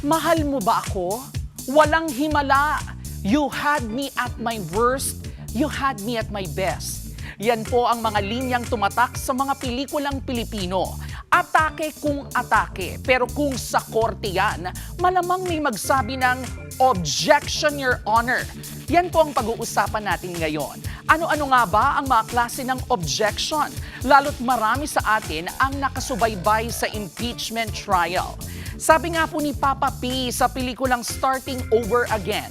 Mahal mo ba ako? Walang himala. You had me at my worst. You had me at my best. Yan po ang mga linyang tumatak sa mga pelikulang Pilipino. Atake kung atake. Pero kung sa korte yan, malamang may magsabi ng objection, Your Honor. Yan po ang pag-uusapan natin ngayon. Ano-ano nga ba ang mga klase ng objection? Lalo't marami sa atin ang nakasubaybay sa impeachment trial. Sabi nga po ni Papa P sa pelikulang Starting Over Again,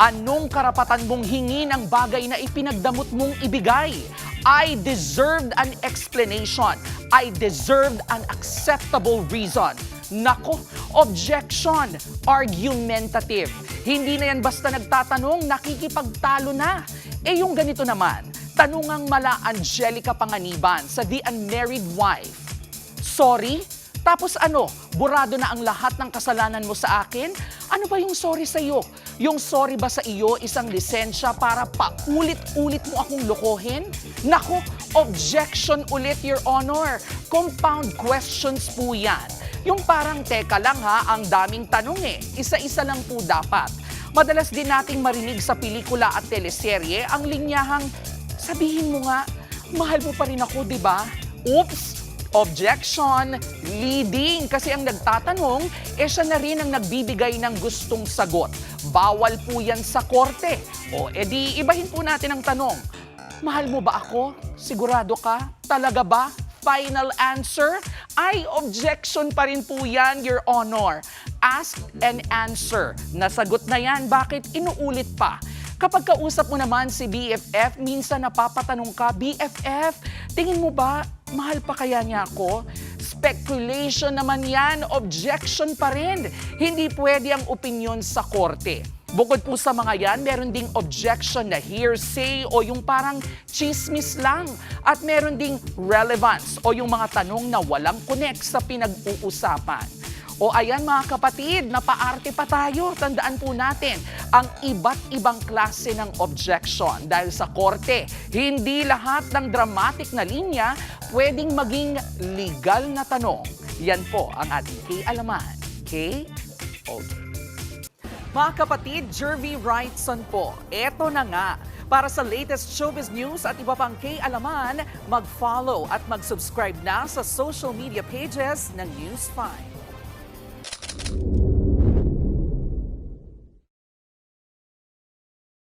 anong karapatan mong hingin ang bagay na ipinagdamot mong ibigay? I deserved an explanation. I deserved an acceptable reason. Nako, objection, argumentative. Hindi na yan basta nagtatanong, nakikipagtalo na. Eh yung ganito naman, tanungang mala Angelica Panganiban sa The Unmarried Wife. Sorry? Tapos ano, burado na ang lahat ng kasalanan mo sa akin? Ano ba yung sorry sa iyo? Yung sorry ba sa iyo isang lisensya para paulit-ulit mo akong lokohin? Naku, objection ulit, Your Honor. Compound questions po yan. Yung parang teka lang ha, ang daming tanong eh. Isa-isa lang po dapat. Madalas din nating marinig sa pelikula at teleserye ang linyahang, sabihin mo nga, mahal mo pa rin ako, di ba? Oops! Objection, leading. Kasi ang nagtatanong, siya na rin ang nagbibigay ng gustong sagot. Bawal po yan sa korte. O edi, ibahin po natin ang tanong. Mahal mo ba ako? Sigurado ka? Talaga ba? Final answer? Ay, objection pa rin po yan, Your Honor. Ask and answer. Nasagot na yan, bakit inuulit pa? Kapag kausap mo naman si BFF, minsan napapatanong ka, BFF, tingin mo ba, mahal pa kaya niya ako? Speculation naman yan, objection pa rin. Hindi pwede ang opinyon sa korte. Bukod po sa mga yan, meron ding objection na hearsay o yung parang chismis lang. At meron ding relevance o yung mga tanong na walang connect sa pinag-uusapan. O ayan mga kapatid, napaarte pa tayo. Tandaan po natin ang iba't ibang klase ng objection. Dahil sa korte, hindi lahat ng dramatic na linya pwedeng maging legal na tanong. Yan po ang ating K-Alaman. Okay? Mga kapatid, Jervy Wrightson po. Eto na nga. Para sa latest showbiz news at iba pang K-Alaman, mag-follow at mag-subscribe na sa social media pages ng News 5.